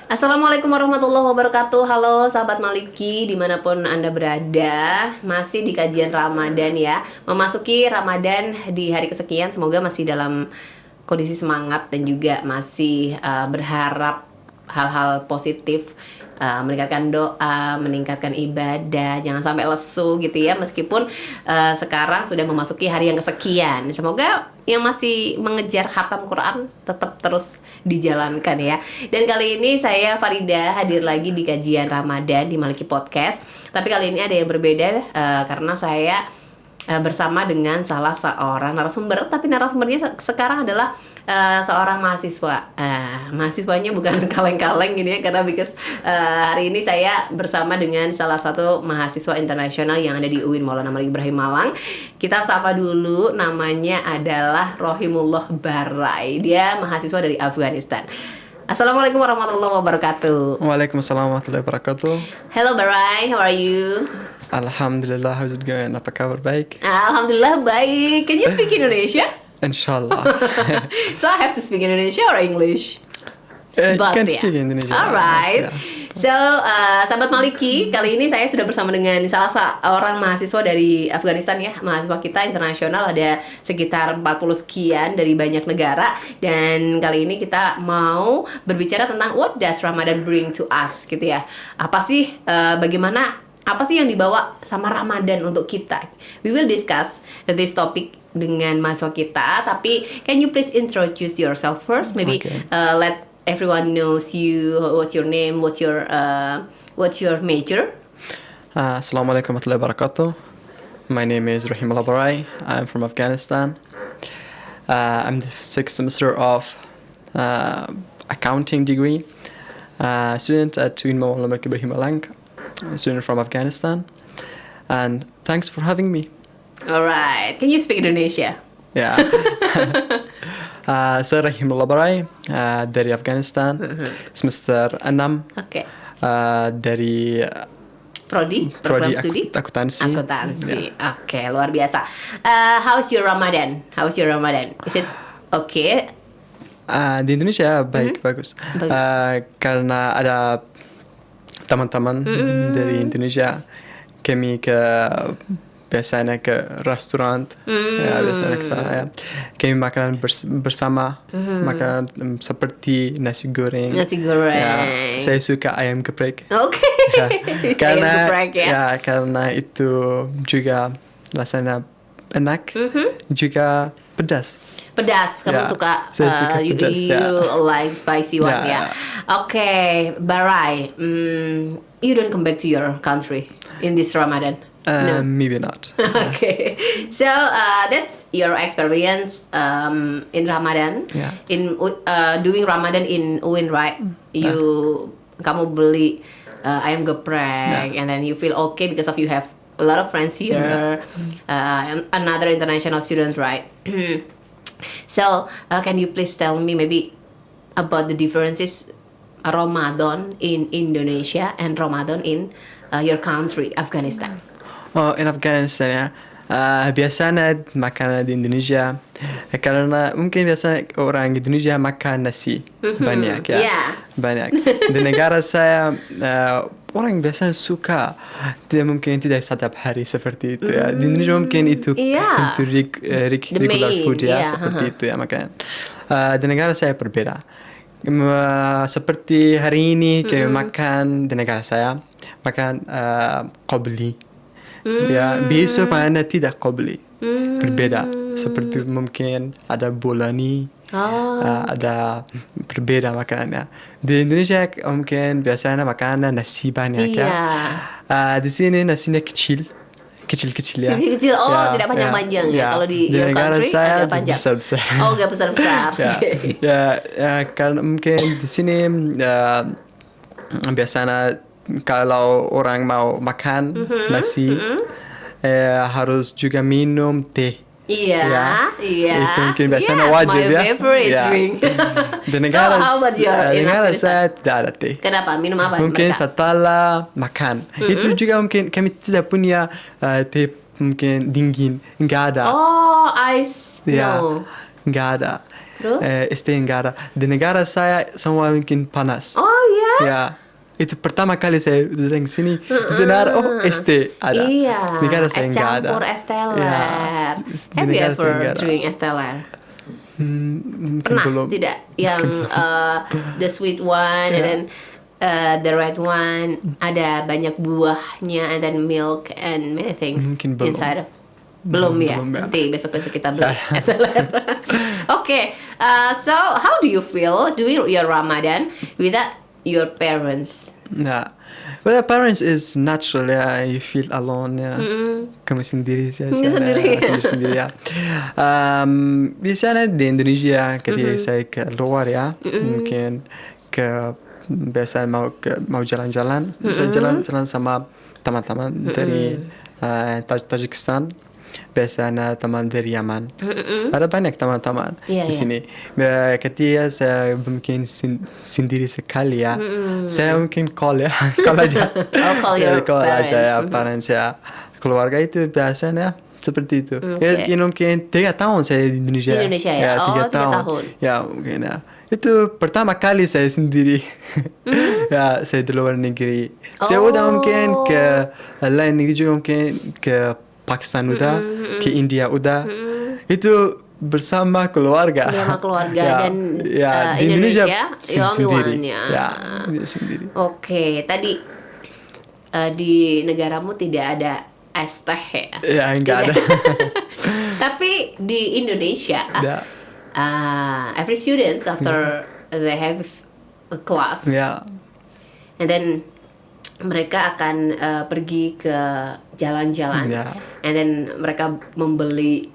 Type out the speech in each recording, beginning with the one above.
Assalamualaikum warahmatullahi wabarakatuh. Halo sahabat Maliki dimanapun Anda berada. Masih di kajian Ramadan ya. Memasuki Ramadan di hari kesekian. Semoga masih dalam kondisi semangat dan juga masih berharap hal-hal positif, meningkatkan doa, meningkatkan ibadah, jangan sampai lesu gitu ya. Meskipun sekarang sudah memasuki hari yang kesekian, semoga yang masih mengejar khatam Quran tetap terus dijalankan ya. Dan kali ini saya Farida hadir lagi di kajian Ramadan di Maliki Podcast. Tapi kali ini ada yang berbeda karena saya bersama dengan salah seorang narasumber. Tapi narasumbernya sekarang adalah seorang mahasiswa. Mahasiswanya bukan kaleng-kaleng gini ya, karena hari ini saya bersama dengan salah satu mahasiswa internasional yang ada di UIN Maulana Malik Ibrahim Malang. Kita sapa dulu, namanya adalah Rohimullah Barai. Dia mahasiswa dari Afghanistan. Assalamualaikum warahmatullahi wabarakatuh. Waalaikumsalam warahmatullahi wabarakatuh. Hello Barai, how are you? Alhamdulillah, how's it going? Apa kabar? Baik? Alhamdulillah baik. Can you speak Indonesia? Inshallah. So I have to speak Indonesia or English? You can speak Indonesia. Alright. Yeah. So, sahabat Maliki, kali ini saya sudah bersama dengan salah seorang mahasiswa dari Afghanistan ya. Mahasiswa kita internasional ada sekitar 40 sekian dari banyak negara. Dan kali ini kita mau berbicara tentang what does Ramadan bring to us gitu ya. Apa sih, apa sih yang dibawa sama Ramadan untuk kita? We will discuss this topic dengan mahasiswa kita. Tapi can you please introduce yourself first? Maybe Okay. Let everyone knows you. What's your name? What's your major? Assalamualaikum warahmatullahi wabarakatuh. My name is Rahimullah Barai. I'm from Afghanistan. I'm the 6th semester of accounting degree. Student at UIN Maulana Malik Ibrahim Malang. Student from Afghanistan. And thanks for having me. Alright. Can you speak Indonesia? Ya. Saya Rahimullah Barai dari Afghanistan, semester 6. Oke. Dari Prodi program studi akuntansi. Yeah. Oke, luar biasa. How's your Ramadan? Is it okay? Di Indonesia baik, bagus. Karena ada teman-teman dari Indonesia, kami biasanya ke restoran, ya, biasanya ke sana ya. Kami makan bersama, makan seperti nasi goreng. Ya, saya suka ayam geprek. Oke. Ya, karena Ayam geprek, ya. ya karena itu juga rasanya enak, juga pedas. Kamu Ya, suka, saya suka pedas, you ya. like spicy one ya. Oke, Barai, you don't come back to your country in this Ramadan? No. Maybe not. Okay, so that's your experience in Ramadan. Yeah. In doing Ramadan in UIN, right? Kamu beli ayam geprek, and then you feel okay because of you have a lot of friends here, and another international student, right? So, can you please tell me maybe about the differences Ramadan in Indonesia and Ramadan in your country, Afghanistan? Oh, in Afghanistan ya. Biasanya makanan di Indonesia, karena mungkin biasanya orang Indonesia makan nasi banyak ya. Yeah. Banyak. Di negara saya orang biasanya suka, tidak setiap hari seperti itu ya. Di Indonesia mungkin itu regular food ya, seperti itu ya makan. Di negara saya berbeda. Seperti hari ini kayak makan di negara saya makan qabli. Ya, besok mana tidak qabli. Berbeda. Seperti mungkin ada bolani. Ada berbeda makanannya. Di Indonesia mungkin biasanya makanan nasi banyak ya. Di sini nasinya kecil ya. Kecil-kecil, tidak panjang-panjang ya. Kalau di your negara country saya agak panjang. besar-besar. Oh, agak besar-besar. Karena mungkin di sini biasanya kalau orang mau makan nasi harus juga minum teh. Iya. Itu mungkin biasanya wajib my ya. favorite drink. Di negara, So, how about your negara Afghanistan? saya tidak ada teh. Kenapa? Minum apa? Mungkin mereka? setelah makan. Itu juga mungkin kami tidak punya teh mungkin dingin. Enggak ada. Oh, ice. Ya, No. enggak ada. Terus? ST nggak ada. Di negara saya semua mungkin panas. Oh ya? Ya, itu pertama kali saya datang sini. Di sini ada, oh ST ada. Iya. Negara saya Es nggak ada. campur es teler. Ya, di Have you negara saya ever nggak ada. drink es teler? Mungkin Pernah? belum. Tidak. Yang the sweet one and then the red one ada banyak buahnya and then milk and many things Mungkin belum. inside. Belum ya. Belum ya. Nanti besok-besok kita beli es teler. Okay. So how do you feel doing your Ramadan without your parents? Yeah. Well, parents is natural ya. You feel alone ya. Kamu sendiri sih. Sendiri. Sendiri ya. Di sana di Indonesia ketika saya keluar ya, mungkin ke biasa mau jalan-jalan, saya jalan-jalan sama teman-teman dari Tajikistan. Biasanya teman dari Yaman. Ada banyak teman-teman Iya, di iya. sini. Ketika saya mungkin sendiri sekali ya, saya mungkin call ya, call aja. Oh, call your Call aja ya, parents. parents ya. Keluarga itu biasanya seperti itu. Oke. Ya, mungkin 3 tahun saya di Indonesia. Di Indonesia ya? Oh, 3 tahun. Ya mungkin ya. Itu pertama kali saya sendiri. Ya, saya di luar negeri. Saya udah mungkin ke lain negeri juga, mungkin ke Pakistan udah, ke India udah. Itu bersama keluarga. Bersama keluarga Ya, dan ya, di Indonesia, Indonesia you only sendiri. one, ya. Ya, sendiri. Oke, tadi di negaramu tidak ada es teh ya? Ya, enggak ada. Tapi di Indonesia, Ya. every students after they have a class, Ya. and then mereka akan pergi ke jalan-jalan, Ya. and then mereka membeli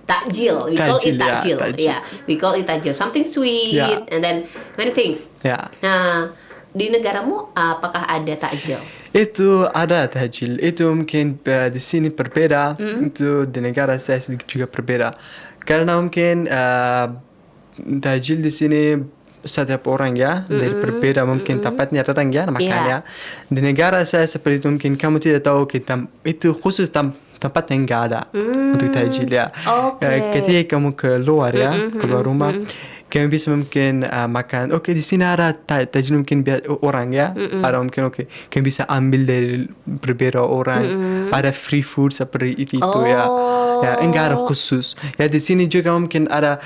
takjil. We call it Takjil, ya, takjil. takjil. Yeah, we call it takjil. Something sweet, Ya. and then many things. Ya. Nah, di negaramu apakah ada takjil? Itu ada tajil. Itu mungkin di sini berbeda. Itu di negara saya sedikit juga berbeda. Karena mungkin tajil di sini setiap orang ya dari berbeda mungkin tempatnya datang ya makanya di negara saya seperti itu mungkin kamu tidak tahu kita itu khusus tempat yang enggak ada untuk tajil ya. Oke. Ketika kamu keluar ya keluar rumah kamu bisa mungkin makan. Oke, di sini ada tajil mungkin orang ya ada mungkin kamu bisa ambil dari berbeda orang ada free food seperti itu ya. Ya, enggak ada khusus. Ya di sini juga mungkin ada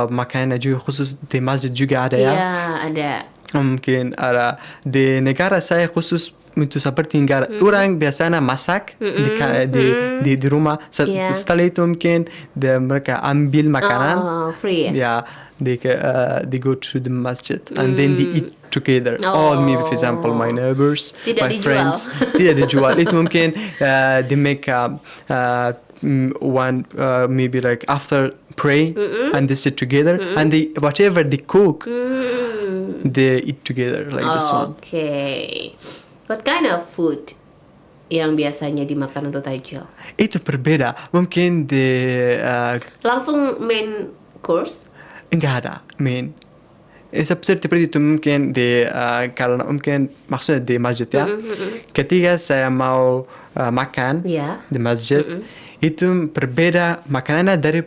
makanan juga khusus di masjid juga ada ya. Iya, ada. Mungkin ada di negara saya khusus itu seperti enggak ada. Orang biasanya masak di rumah. Iya. Setelah itu mungkin mereka ambil makanan. Oh, free ya? Yeah, they go to the masjid and then they eat together. All me, for example, my neighbors, Tidak my dijual. friends. Tidak dijual. Itu mungkin they make one maybe like after pray and they sit together and they whatever they cook they eat together like this one. Okay. What kind of food yang biasanya dimakan untuk tajil? Itu berbeda. Mungkin Langsung main course? enggak ada main. Seperti itu mungkin karena mungkin maksudnya di masjid ya. Ketika saya mau makan Ya. di masjid itu berbeda makanannya dari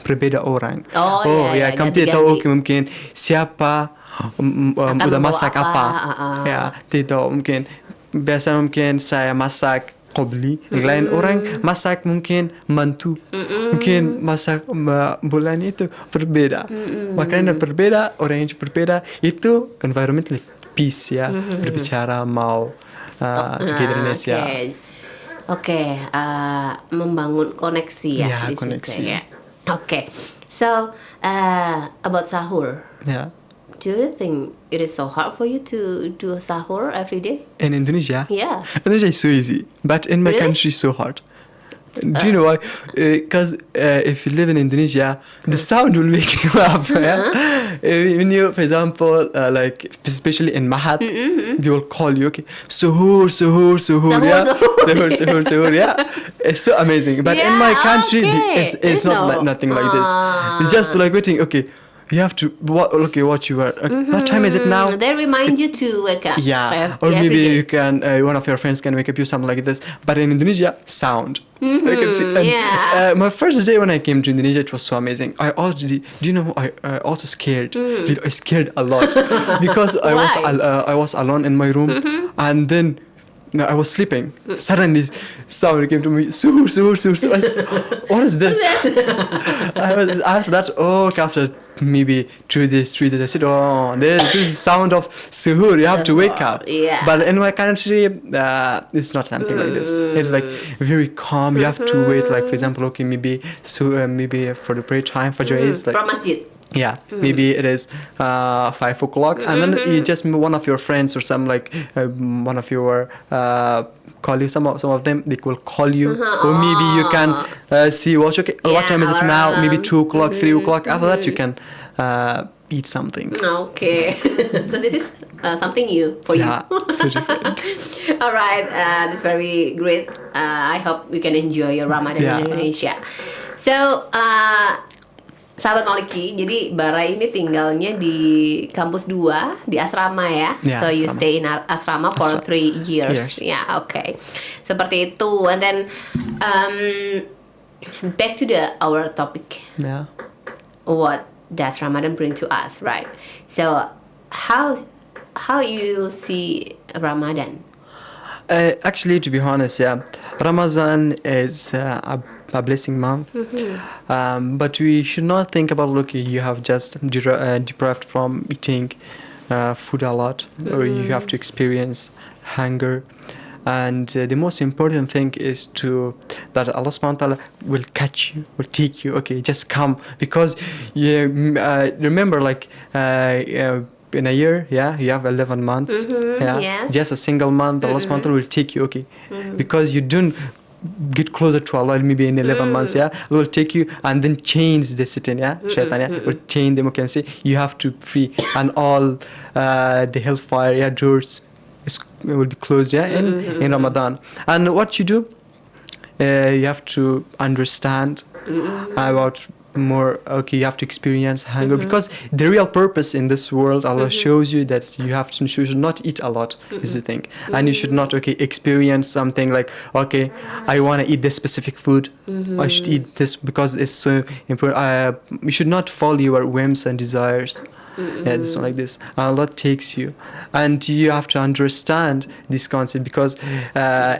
berbeda orang. Oh, ya, kamu tidak tahu ganti-ganti. mungkin siapa udah membawa masak apa, apa. Ya, tidak mungkin biasa mungkin saya masak qobli, yang lain orang masak mungkin mantu, mungkin masak bulan itu berbeda, makanan berbeda, orang yang berbeda, itu environmentally peace ya, berbicara mau togetherness ya. Oke, membangun koneksi ya, Ya, di situ koneksi. ya. Oke, so about sahur, Ya. do you think it is so hard for you to do sahur every day? In Indonesia, Yeah. Indonesia is so easy, but in my Really? country it's so hard. Do you know why? Because if you live in Indonesia, the sound will wake you up. Yeah? When you, for example, like especially in Mahat, they will call you, okay, suhoor, suhoor, suhoor, Suhoor, yeah, suhoor. suhoor, suhoor, suhoor, yeah. It's so amazing. But in my Yeah, country, okay. it's not No. like nothing like this. It's just like waiting. Okay, you have to what you are. What time is it now? They remind you to wake up. Yeah, or every maybe day. you can one of your friends can wake up you something like this. But in Indonesia, sound. I can see. And, yeah. my first day when I came to Indonesia, it was so amazing. I already, do you know, I also scared. I scared a lot because I was alone in my room, and then I was sleeping. Suddenly, sound came to me. Suhur, suhur, suhur, suhur. I said, what is this? I was after that. Oh, after maybe 2 days, 3 days, I said, oh, this is sound of suhur. You have to wake up. Yeah. But in my country, it's not something like this. It's like very calm. You have to wait. Like for example, okay, maybe maybe for the prayer time Fajr is like. From masjid. Yeah, maybe it is 5 o'clock, and then you just one of your friends or some like one of your colleagues. Some of them they will call you, or maybe you can see what what time is it now? Maybe 2 o'clock, 3 o'clock. After that, you can eat something. Okay. So this is something new for Yeah, you. so different. All right, that's very great. I hope you can enjoy your Ramadan Yeah. in Indonesia. So, sahabat Maliki, jadi Barai ini tinggalnya di kampus 2 di asrama ya. Yeah, So you asrama. stay in asrama for 3 years. Years. Yeah, okay. Seperti itu. And then back to our topic. Yeah. What does Ramadan bring to us, right? So how you see Ramadan? Actually, to be honest, yeah, Ramadan is a blessing month, but we should not think about you have just deprived from eating food a lot, or you have to experience hunger. And the most important thing is that Allah subhanahu wa ta'ala will catch you, will take you. Okay, just come, because remember, like in a year, yeah, you have 11 months. Yeah, yes. just a single month, Allah subhanahu wa ta'ala will take you. Okay, because you don't get closer to Allah maybe in 11 months. Yeah, Allah will take you and then change the sitting. Yeah, shaitan, yeah, will change them. You can say you have to free, and all the hellfire doors will be closed, yeah, in Ramadan. And what you do, you have to understand about more. Okay, you have to experience hunger, because the real purpose in this world, Allah shows you that you should not eat a lot, is the thing. And you should not experience something like, okay, I want to eat this specific food, I should eat this because it's so important. You should not follow your whims and desires. Yeah, this one like this. Allah takes you, and you have to understand this concept, because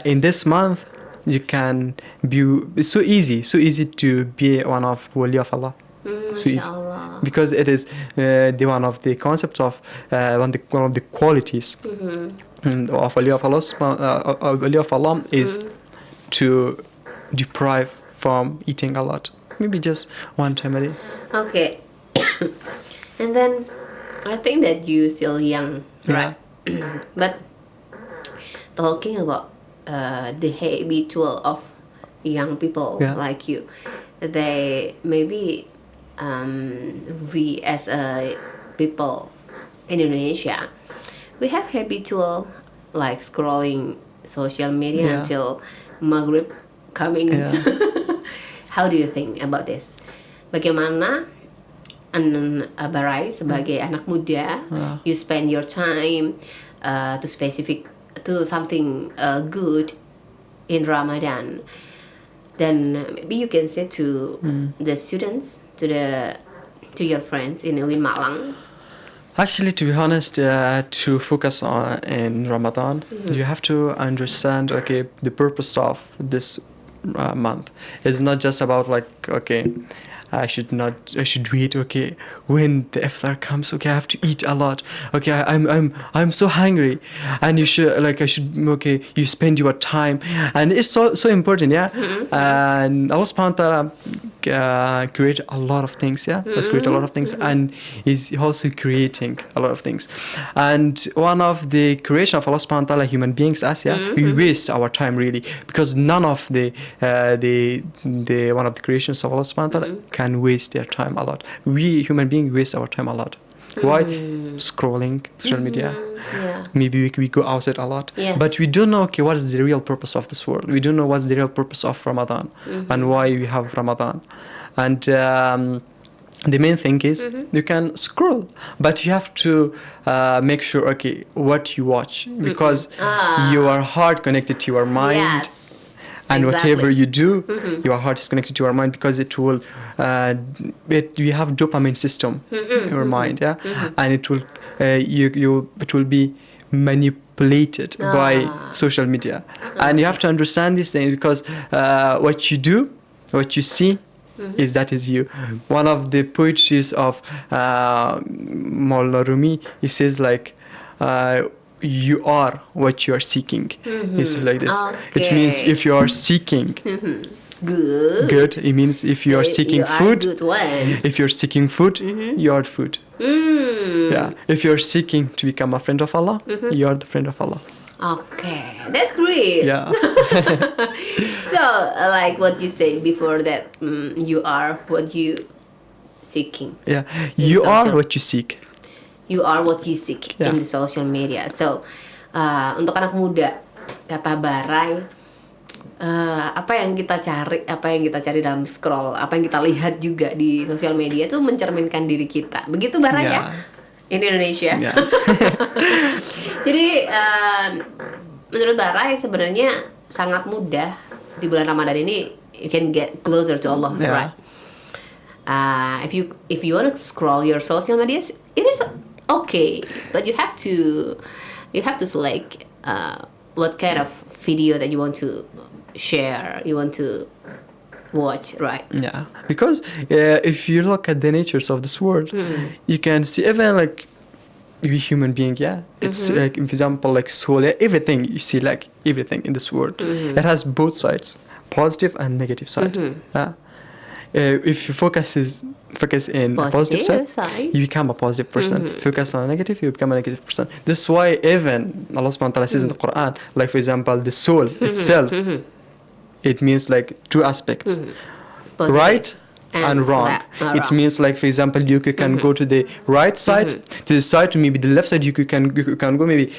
in this month you can be so easy to be one of wali of Allah. So easy, Inshallah. because it is the one of the concepts of one of the qualities of wali of Allah. Wali of Allah is to deprive from eating a lot, maybe just one time a day. Okay. And then I think that you still young, right? But talking about the habitual of young people like you, they maybe we as a people in Indonesia, we have habitual like scrolling social media until Maghrib coming. How do you think about this? Bagaimana Barai sebagai anak muda, you spend your time to something good in Ramadan, then maybe you can say to the students, to your friends in UIN Malang. Actually, to be honest, to focus on in Ramadan, you have to understand, okay, the purpose of this month is not just about like, okay, I should wait, okay, when the iftar comes, okay, I have to eat a lot, okay, I'm so hungry, and you you spend your time, and it's so important, yeah. And Allah subhanahu wa ta'ala create a lot of things, let's create a lot of things, and is also creating a lot of things. And one of the creation of Allah subhanahu wa ta'ala, human beings, us, we waste our time really, because none of the one of the creations of Allah subhanahu wa ta'ala can waste their time a lot. We human beings waste our time a lot. Why? Scrolling social media. Maybe we go outside a lot, but we don't know, okay, what is the real purpose of this world. We don't know what's the real purpose of Ramadan and why we have Ramadan. And the main thing is you can scroll, but you have to make sure, okay, what you watch, because your heart connected to your mind. Yes. And Exactly. whatever you do, your heart is connected to your mind, because it will, you have dopamine system in your mind, yeah, and it will, it will be manipulated by social media, and you have to understand this thing, because what you do, what you see, is you. One of the poetries of Maulana Rumi, he says like, you are what you are seeking. It's like this. It means Okay. if you are seeking Good. it means if you are seeking You are food, good one. if you're seeking food, you are food. Yeah. If you're seeking to become a friend of Allah, you are the friend of Allah. Okay, that's great. Yeah. So, like what you said before that, you are what you seeking. Yeah. You are social- what you seek. You are what you seek Yeah. in the social media. So, untuk anak muda, kata Barai, apa yang kita cari dalam scroll, apa yang kita lihat juga di sosial media itu mencerminkan diri kita. Begitu Barai ya? Yeah. In Indonesia. Yeah. Jadi menurut Barai sebenarnya sangat mudah di bulan Ramadan ini you can get closer to Allah, Yeah. right? If you want to scroll your social media, it is okay, but you have to select what kind of video that you want to share, you want to watch, right? Yeah, because if you look at the natures of this world, you can see even like we human being, yeah, it's like, for example, like soul, yeah, everything you see, like everything in this world, it has both sides, positive and negative side. Yeah. If you focus in a positive side, you become a positive person. Focus on a negative, you become a negative person. This is why even Allah subhanahu wa ta'ala says in the Quran, like for example, the soul itself, it means like two aspects, Positive right and wrong. It wrong. means like for example, you can go to the right side, to the side, to maybe the left side. You can go, maybe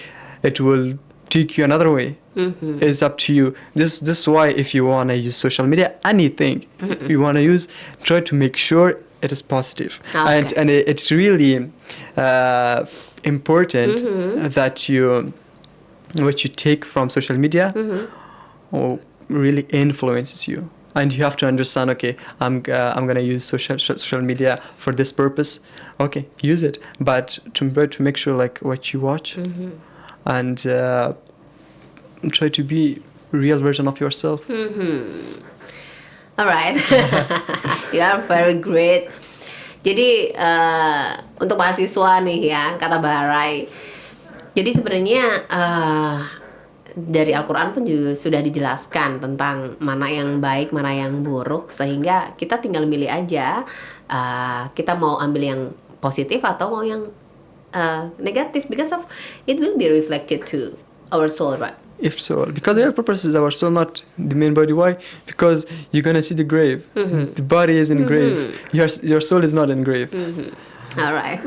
it will take you another way. It's up to you. This is why if you wanna use social media, anything you wanna use, try to make sure it is positive. Okay. And it's really important that what you take from social media really influences you. And you have to understand, okay, I'm gonna use social media for this purpose. Okay, use it, but to make sure like what you watch, and try to be real version of yourself. Alright, you are very great. Jadi untuk mahasiswa nih ya, kata Barai. Jadi sebenarnya dari Al-Quran pun juga sudah dijelaskan tentang mana yang baik, mana yang buruk, sehingga kita tinggal milih aja kita mau ambil yang positif atau mau yang negatif, because of it will be reflected to our soul, right? If so, because the real purpose is our soul, not the main body. Why? Because you're gonna see the grave. The body is in grave. Your soul is not in grave. Alright,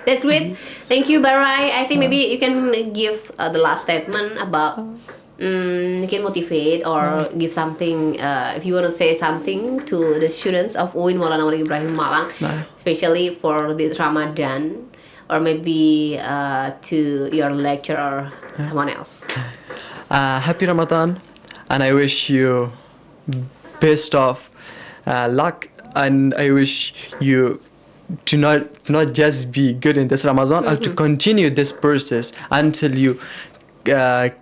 that's great. Thank you, Barai. I think maybe you can give the last statement about you can motivate or give something if you want to say something to the students of UIN Maulana Malik Ibrahim Malang, especially for this Ramadan, or maybe to your lecturer or someone else. Happy Ramadan, and I wish you best of luck, and I wish you to not just be good in this Ramadan, and to continue this process until you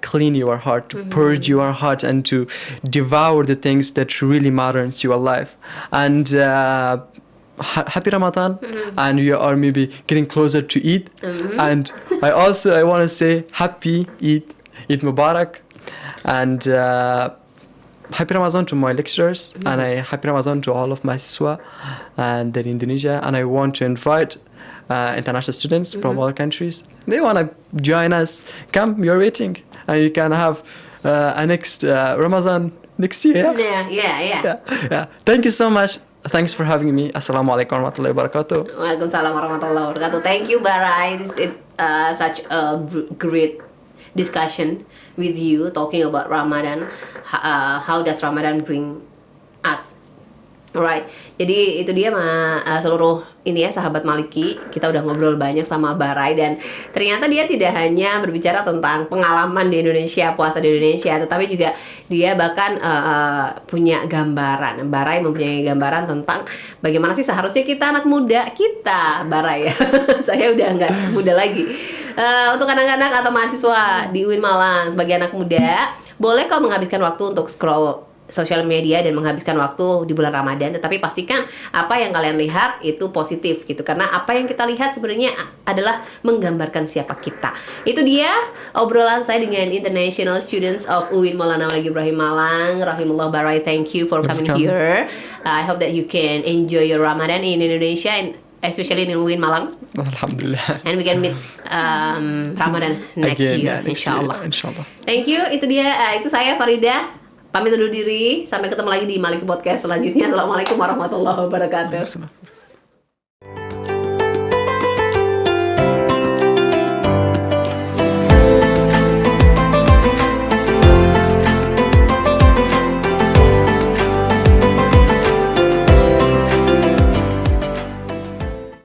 clean your heart, to purge your heart, and to devour the things that really matter in your life. And happy Ramadan, and we are maybe getting closer to Eid. And I want to say happy Eid Mubarak, and happy Ramadan to my lecturers, and happy Ramadan to all of my siswa and in Indonesia. And I want to invite international students from other countries. They want to join us. Come, you're waiting, and you can have a next Ramadan next year. Yeah. Thank you so much. Thanks for having me. Assalamualaikum warahmatullahi wabarakatuh. Waalaikumsalam warahmatullahi wabarakatuh. Thank you, Barai. This is such a great discussion with you, talking about Ramadan. How does Ramadan bring us Alright, jadi itu dia seluruh ini ya sahabat Maliki. Kita udah ngobrol banyak sama Barai dan ternyata dia tidak hanya berbicara tentang pengalaman di Indonesia, puasa di Indonesia, tetapi juga dia bahkan punya gambaran. Barai mempunyai gambaran tentang bagaimana sih seharusnya kita anak muda kita, Barai ya. Saya udah nggak muda lagi. Untuk anak-anak atau mahasiswa di UIN Malang sebagai anak muda, boleh kau menghabiskan waktu untuk scroll sosial media dan menghabiskan waktu di bulan Ramadan, tetapi pastikan apa yang kalian lihat itu positif gitu, karena apa yang kita lihat sebenarnya adalah menggambarkan siapa kita. Itu dia obrolan saya dengan International Students of UIN Maulana Malik Ibrahim Malang. Rahimullah Barai, thank you for coming here. I hope that you can enjoy your Ramadan in Indonesia and especially in UIN Malang. Alhamdulillah. And we can meet Ramadan next year, insyaAllah. Thank you. Itu dia. Itu saya Farida. Pamit undur diri. Sampai ketemu lagi di Maliki Podcast selanjutnya. Assalamualaikum warahmatullahi wabarakatuh.